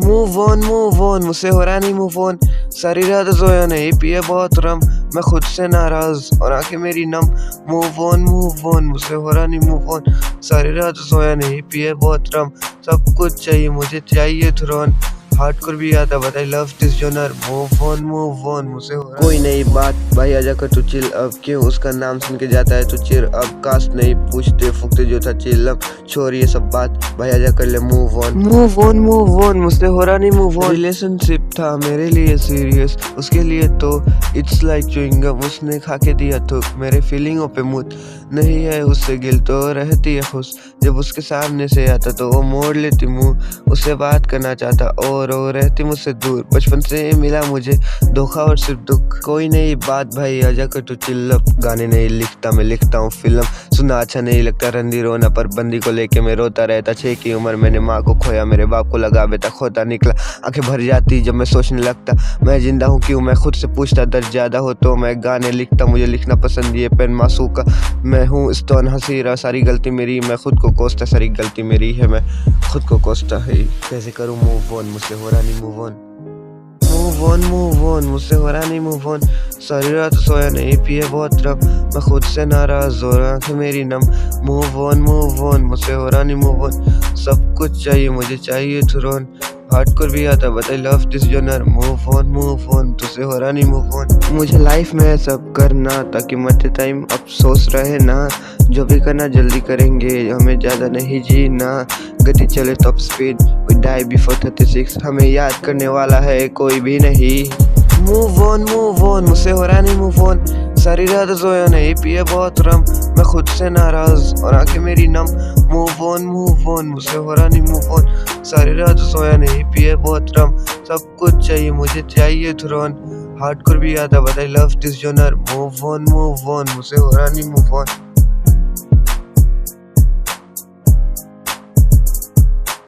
Move on मुझसे हो रहा नहीं मूव ऑन। सारी रात सोया नहीं, पिए बहुत रम, मैं खुद से नाराज और आंखें मेरी नम। मूव ऑन मुझसे हो रहा नहीं मूव ऑन। सारी रात सोया नहीं, पिए बहुत रम, सब कुछ चाहिए मुझे, चाहिए थ्रोन। हार्डकोर भी आता but I love this genre. Move on मुझसे हो रहा कोई नई बात, भाई आजा कर तू चिल अब, क्यों उसका नाम सुन के जाता है तू चिर अब। कास्ट नहीं पूछते फूकते जो था चिल्लम, छोड़ ये सब बात, भाई आजा कर ले मूव ऑन मुझसे हो रहा नहीं मूव ऑन। रिलेशनशिप था मेरे लिए सीरियस, उसके लिए तो इट्स लाइक च्युइंगम, उसने खा के दिया थूक, मेरे फीलिंगों पे मुत नहीं है उससे गिल तो रहती है खुश, जब उसके सामने से आता तो वो मोड़ लेती मुंह, उससे बात करना चाहता और वो रहती मुझसे दूर। बचपन से मिला मुझे धोखा और सिर्फ दुख, कोई नहीं बात, भाई आजा कर तू चिल अप। गाने नहीं लिखता मैं लिखता हूँ फिल्म, सुना अच्छा नहीं लगता रंदी रोना, पर बंदी को लेके मैं रोता रहता। 6 की उम्र मैंने माँ को खोया, मेरे बाप को लगा बेटा खोता निकला, आंखें भर जाती जब मैं सोचने लगता मैं जिंदा हूँ क्यों। मैं खुद से पूछता दर्द ज्यादा हो तो मैं गाने लिखता, मुझे लिखना पसंद ये पेन मासूम का मैं हूँ स्टोन हंसी रहा, सारी गलती मेरी, मैं खुद को कोसता, सारी गलती मेरी है, मैं खुद को कोसता है। कैसे करूँ मूव ऑन, मुझसे हो रहा नहीं मूव ऑन मुझसे हो रहा नहीं मूव ऑन। सारी रात सोया नहीं, पिए बहुत रम, मैं खुद से नाराज और आंखें मेरी नम। मूव ऑन मुझसे हो रहा नहीं मूव ऑन, सब कुछ चाहिए मुझे, चाहिए थ्रोन। हार्डकोर भी आता but I love this genre. Move on तुझसे हो रहा नहीं मूव ऑन। मुझे लाइफ में सब करना ताकि मरते टाइम अफसोस रहे ना, जो भी करना जल्दी करेंगे, हमें ज्यादा नहीं जीना, गति चले top speed, we die before 36, हमें याद करने वाला है कोई भी नहीं। मूव ऑन मुझसे हो रहा नहीं मूव ऑन। सारी रात सोया नहीं, पिए बहुत रम, मैं खुद से नाराज और आंखें मेरी नम। मूव ऑन मुझसे हो रहा नहीं मूव ऑन। सारी रात सोया नहीं, पिए बहुत रम, सब कुछ चाहिए मुझे, चाहिए थ्रोन। हार्डकोर भी आता but I love this genre. Move on मुझसे हो रहा नहीं मूव ऑन।